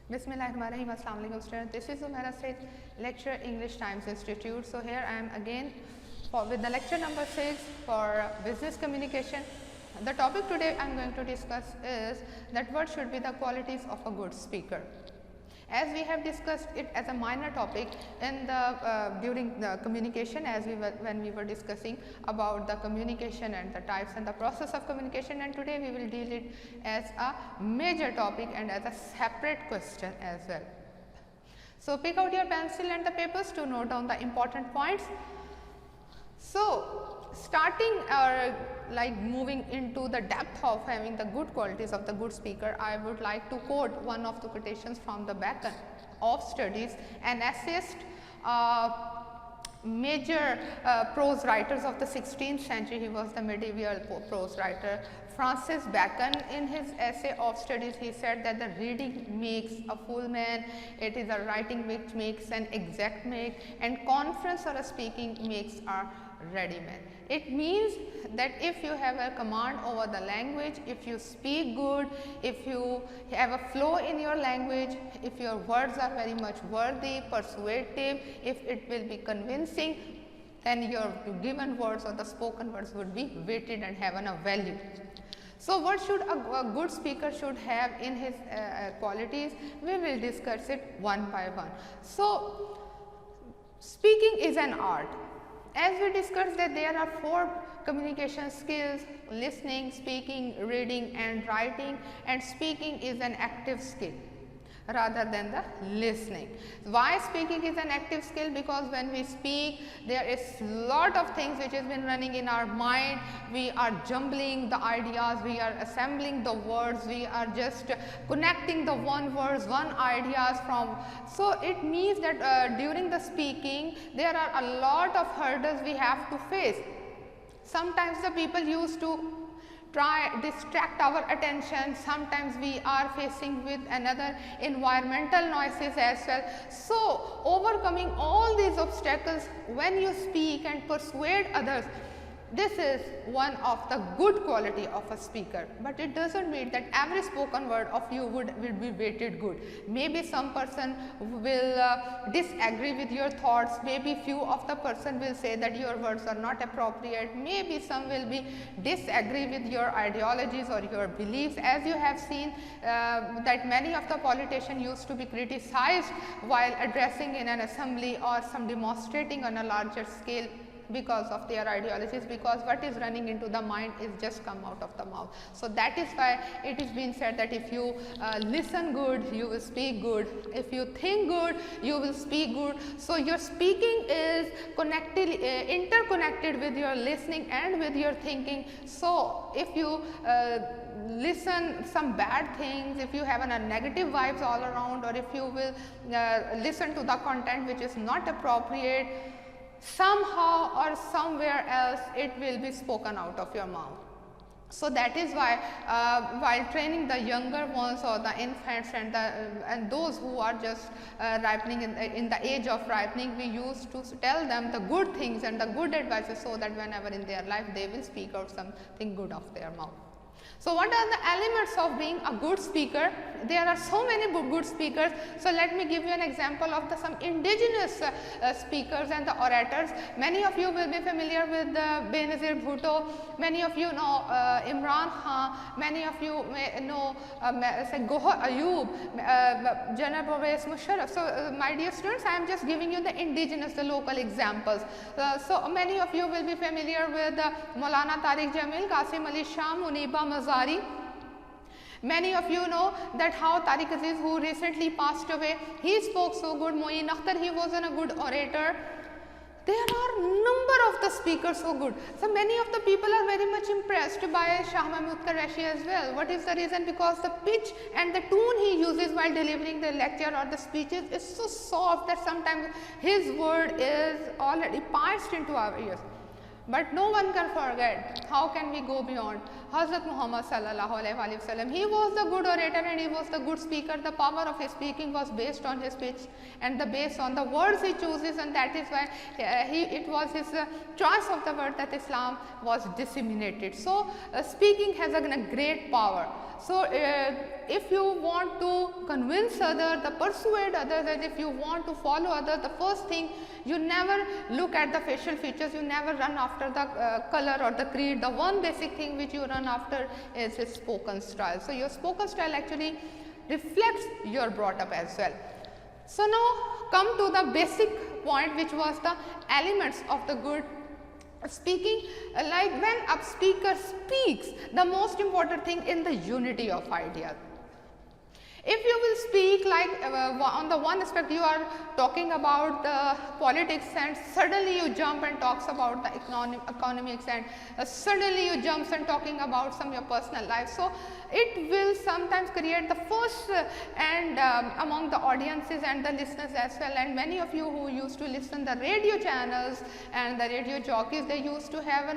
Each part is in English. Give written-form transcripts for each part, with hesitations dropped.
Bismillahirrahmanirrahim. Assalamu alaikum students. This is Umaira Said, lecture English Times Institute. So here I am again with the lecture number 6 for business communication. The topic today I am going to discuss is that what should be the qualities of a good speaker. As we have discussed it as a minor topic in the during the communication, when we were discussing about the communication and the types and the process of communication, and today we will deal it as a major topic and as a separate question as well. So pick out your pencil and the papers to note down the important points. So starting or moving into the depth of having the good qualities of the good speaker, I would like to quote one of the quotations from the Bacon of Studies, an essayist, major prose writers of the 16th century. He was the medieval prose writer Francis Bacon. In his essay of Studies, he said that the reading makes a full man, it is a writing which makes an exact man, and conference or a speaking makes a ready man. It means that if you have a command over the language, if you speak good, if you have a flow in your language, if your words are very much worthy, persuasive, if it will be convincing, then your given words or the spoken words would be weighted and have a value. So what should a good speaker should have in his qualities? We will discuss it one by one. So speaking is an art. As we discussed that there are 4 communication skills: listening, speaking, reading and writing, and speaking is an active skill rather than the listening. Why speaking is an active skill? Because when we speak, there is lot of things which has been running in our mind. We are jumbling the ideas, we are assembling the words, we are just connecting the one words, one ideas from. So it means that during the speaking, there are a lot of hurdles we have to face. Sometimes the people used to distract our attention, sometimes we are facing with another environmental noises as well. So overcoming all these obstacles when you speak and persuade others, this is one of the good quality of a speaker. But it doesn't mean that every spoken word of you will be weighted good. Maybe some person will disagree with your thoughts, maybe few of the person will say that your words are not appropriate, maybe some will be disagree with your ideologies or your beliefs. As you have seen that many of the politicians used to be criticized while addressing in an assembly or some demonstrating on a larger scale because of their ideologies, because what is running into the mind is just come out of the mouth. So that is why it is being said that if you listen good, you will speak good. If you think good, you will speak good. So your speaking is connected, interconnected with your listening and with your thinking. So if you listen some bad things, if you have a negative vibes all around, or if you will listen to the content which is not appropriate, somehow or somewhere else it will be spoken out of your mouth. So that is why while training the younger ones or the infants and those who are just ripening in the age of ripening, we used to tell them the good things and the good advices, so that whenever in their life they will speak out something good of their mouth. So what are the elements of being a good speaker? There are so many good speakers. So let me give you an example of some indigenous speakers and the orators. Many of you will be familiar with Benazir Bhutto. Many of you know Imran Khan. Many of you may know Gohar Ayub, General Pervez Musharraf. So my dear students, I am just giving you the indigenous, the local examples. So many of you will be familiar with Maulana Tariq Jamil, Qasim Ali Shah, Muniba Mazari. Many of you know that how Tariq Aziz, who recently passed away, he spoke so good. Moeen Akhtar, he was a good orator. There are number of the speakers so good. So many of the people are very much impressed by Shah Mahmud Qureshi as well. What is the reason? Because the pitch and the tone he uses while delivering the lecture or the speeches is so soft that sometimes his word is already pierced into our ears. But no one can forget. How can we go beyond? Hazrat Muhammad sallallahu alaihi wasallam. He was the good orator and he was the good speaker. The power of his speaking was based on his speech and the based on the words he chooses, and that is why it was his choice of the word that Islam was disseminated. So speaking has a great power. So if you want to convince others, to persuade others, and if you want to follow others, the first thing, you never look at the facial features, you never run after the color or the creed. The one basic thing which you run after is his spoken style. So your spoken style actually reflects your brought up as well. So now come to the basic point, which was the elements of the good speaking. Like when a speaker speaks, the most important thing in the unity of ideas. If you will speak like on the one aspect you are talking about the politics, and suddenly you jump and talks about the economics, and suddenly you jumps and talking about some your personal life. So it will sometimes create the first and among the audiences and the listeners as well. And many of you who used to listen the radio channels and the radio jockeys, they used to have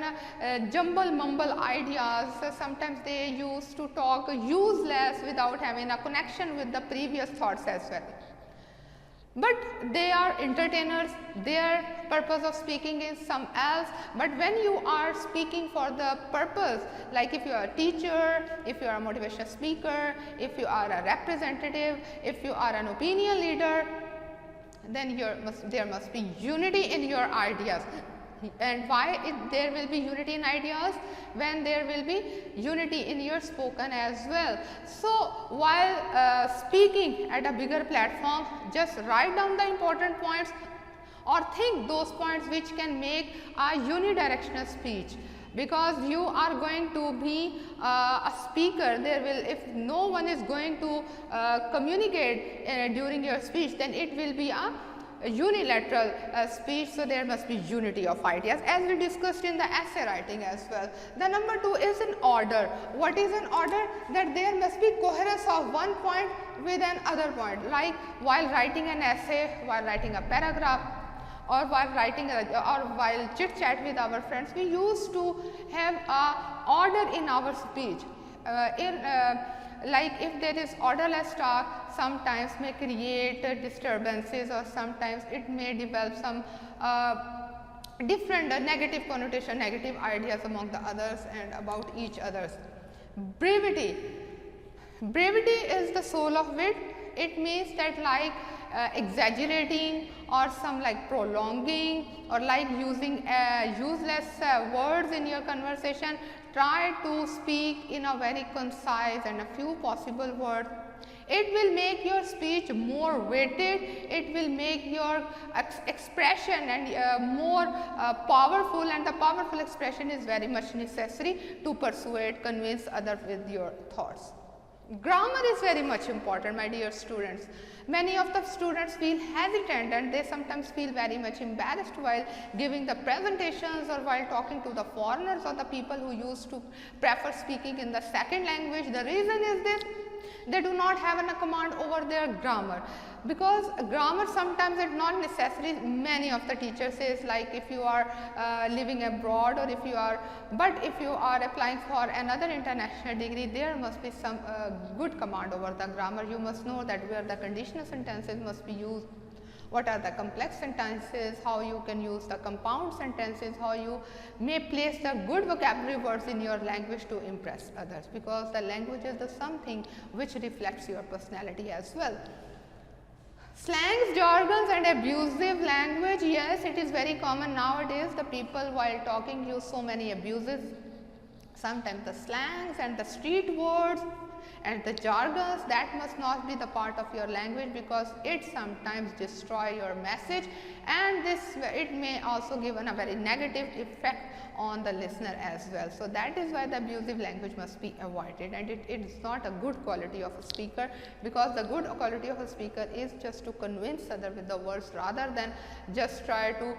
jumble mumble ideas. Sometimes they used to talk useless without having a connection with the previous thoughts as well. But they are entertainers, their purpose of speaking is some else. But when you are speaking for the purpose, like if you are a teacher, if you are a motivational speaker, if you are a representative, if you are an opinion leader, then there must be unity in your ideas. And why there will be unity in ideas? When there will be unity in your spoken as well. So while speaking at a bigger platform, just write down the important points or think those points which can make a unidirectional speech. Because you are going to be a speaker, if no one is going to communicate during your speech, then it will be a unilateral speech. So there must be unity of ideas, as we discussed in the essay writing as well. The number 2 is an order. What is an order? That there must be coherence of one point with another point. Like while writing an essay, while writing a paragraph, or while writing or while chit chat with our friends, we used to have a order in our speech. Like if there is orderless talk, sometimes may create disturbances, or sometimes it may develop some different negative connotation, negative ideas among the others and about each others. Brevity. Brevity is the soul of wit. It means that like exaggerating or some like prolonging or like using useless words in your conversation. Try to speak in a very concise and a few possible words. It will make your speech more weighted, it will make your expression and more powerful, and the powerful expression is very much necessary to persuade, convince others with your thoughts. Grammar is very much important, my dear students. Many of the students feel hesitant and they sometimes feel very much embarrassed while giving the presentations or while talking to the foreigners or the people who used to prefer speaking in the second language. The reason is this: they do not have a command over their grammar, because grammar sometimes is not necessary. Many of the teachers says like if you are living abroad, or if you are applying for another international degree, there must be some good command over the grammar. You must know that where the conditional sentences must be used, what are the complex sentences, how you can use the compound sentences, how you may place the good vocabulary words in your language to impress others, because the language is the something which reflects your personality as well. Slangs, jargons and abusive language, yes, it is very common nowadays. The people while talking use so many abuses, sometimes the slangs and the street words and the jargons, that must not be the part of your language, because it sometimes destroy your message, and it may also give a very negative effect on the listener as well. So that is why the abusive language must be avoided, and it is not a good quality of a speaker, because the good quality of a speaker is just to convince other with the words rather than just try to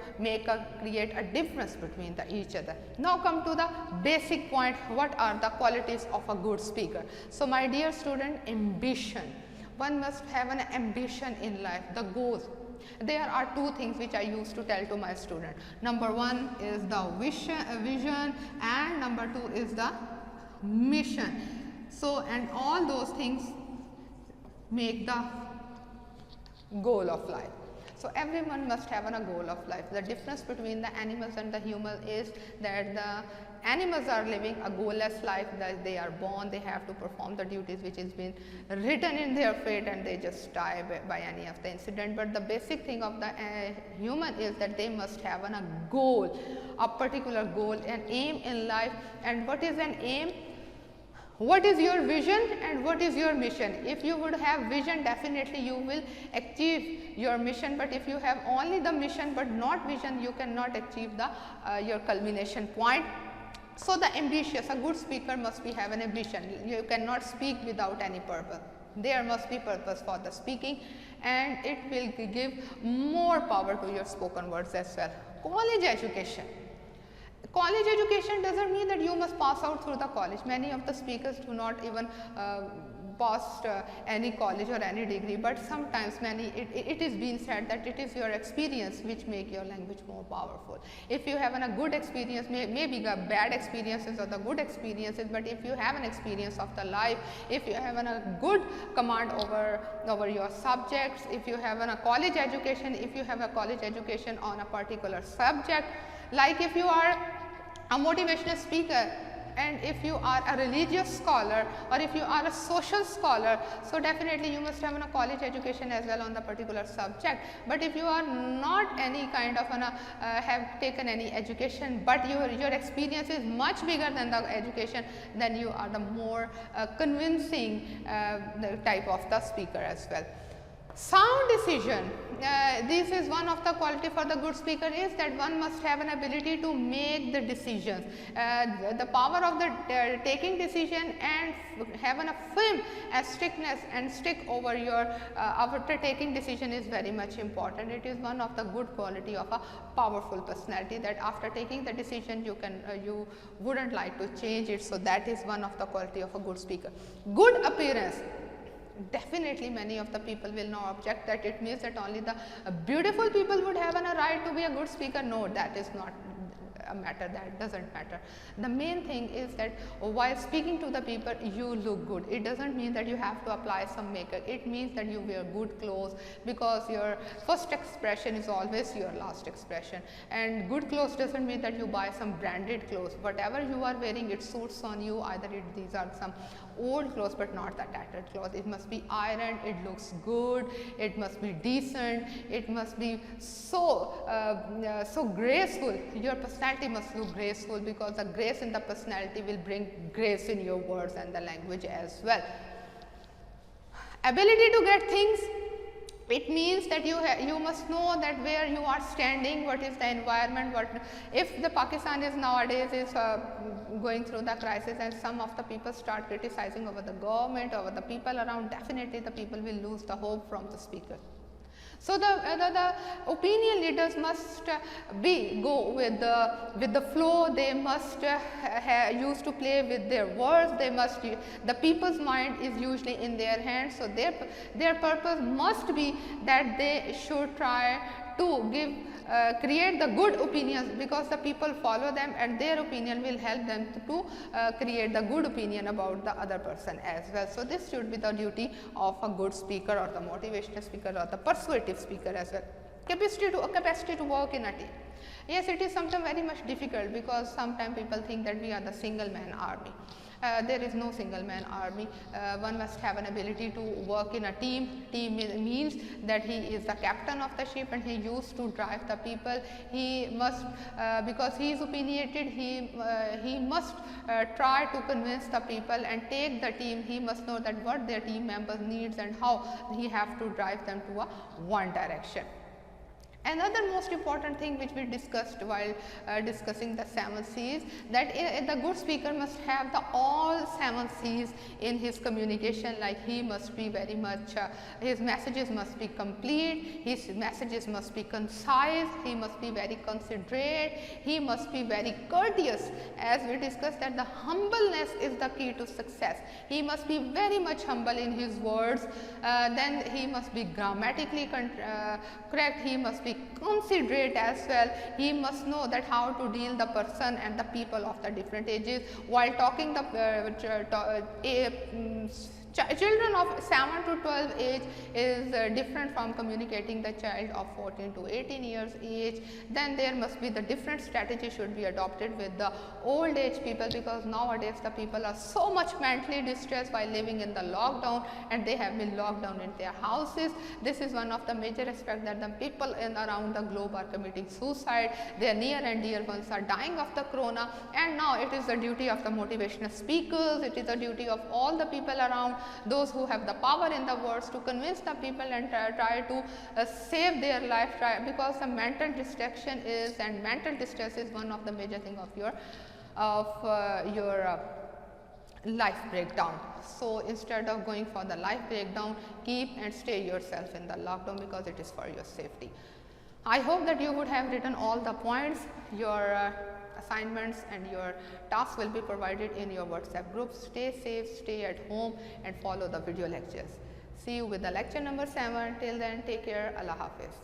create a difference between each other. Now come to the basic point, what are the qualities of a good speaker? So my dear student, ambition. One must have an ambition in life, the goals. There are two things which I used to tell to my student. Number one is the vision, and number two is the mission. So, and all those things make the goal of life. So, everyone must have a goal of life. The difference between the animals and the human is that the animals are living a goalless life, that they are born, they have to perform the duties which has been written in their fate, and they just die by any of the incident. But the basic thing of the human is that they must have a goal, a particular goal, an aim in life. And what is an aim? What is your vision and what is your mission? If you would have vision, definitely you will achieve your mission, but if you have only the mission but not vision, you cannot achieve the your culmination point. So, the ambitious, a good speaker must be have an ambition. You cannot speak without any purpose. There must be purpose for the speaking, and it will give more power to your spoken words as well. College education. College education doesn't mean that you must pass out through the college. Many of the speakers do not even pass any college or any degree, but sometimes it is being said that it is your experience which make your language more powerful. If you have a good experience, maybe the bad experiences or the good experiences, but if you have an experience of the life, if you have a good command over your subjects, if you have a college education, if you have a college education on a particular subject, like if you are a motivational speaker, and if you are a religious scholar, or if you are a social scholar, so definitely you must have a college education as well on the particular subject. But if you are not any kind of have taken any education, but your experience is much bigger than the education, then you are the more convincing type of the speaker as well. Sound decision. This is one of the quality for the good speaker, is that one must have an ability to make the decisions. The power of the taking decision and having a firm strictness and stick over your after taking decision is very much important. It is one of the good quality of a powerful personality, that after taking the decision you wouldn't like to change it. So, that is one of the quality of a good speaker. Good appearance. Definitely many of the people will now object that it means that only the beautiful people would have a right to be a good speaker. No, that is not a matter, that doesn't matter. The main thing is that while speaking to the people, you look good. It doesn't mean that you have to apply some makeup. It means that you wear good clothes, because your first expression is always your last expression. And good clothes doesn't mean that you buy some branded clothes. Whatever you are wearing, it suits on you. Either these are some old clothes but not the tattered cloth. It must be ironed, it looks good, it must be decent, it must be so graceful. Your personality must look graceful, because the grace in the personality will bring grace in your words and the language as well. Ability to get things. It means that you must know that where you are standing, what is the environment, if the Pakistan is nowadays is going through the crisis, and some of the people start criticizing over the government, over the people around, definitely the people will lose the hope from the speaker. So, the opinion leaders must go with the flow. They must use to play with their words. They must, the people's mind is usually in their hands. So, their purpose must be that they should try to create the good opinions, because the people follow them, and their opinion will help them to create the good opinion about the other person as well. So, this should be the duty of a good speaker, or the motivational speaker, or the persuasive speaker as well. Capacity to work in a team. Yes, it is sometimes very much difficult, because sometimes people think that we are the single man army. There is no single man army. One must have an ability to work in a team. Team means that he is the captain of the ship, and he used to drive the people. He must, because he is opinionated, he must try to convince the people and take the team. He must know that what their team members needs and how he have to drive them to one direction. Another most important thing which we discussed while discussing the 7 C's, that the good speaker must have the all 7 C's in his communication, like he must be very much, his messages must be complete, his messages must be concise, he must be very considerate, he must be very courteous, as we discussed that the humbleness is the key to success. He must be very much humble in his words, then he must be grammatically correct, he must be considerate as well, he must know that how to deal the person and the people of the different ages. While talking the children of 7 to 12 age is different from communicating the child of 14 to 18 years age. Then there must be the different strategy should be adopted with the old age people, because nowadays the people are so much mentally distressed while living in the lockdown, and they have been locked down in their houses. This is one of the major aspects, that the people in around the globe are committing suicide, their near and dear ones are dying of the corona, and now it is the duty of the motivational speakers, it is the duty of all the people around, those who have the power in the words, to convince the people and try to save their life, because the mental distraction is, and mental distress is one of the major thing of your life breakdown. So instead of going for the life breakdown, keep and stay yourself in the lockdown, because it is for your safety. I hope that you would have written all the points. Your assignments and your tasks will be provided in your WhatsApp group. Stay safe, stay at home, and follow the video lectures. See you with the lecture number 7. Till then, take care. Allah Hafiz.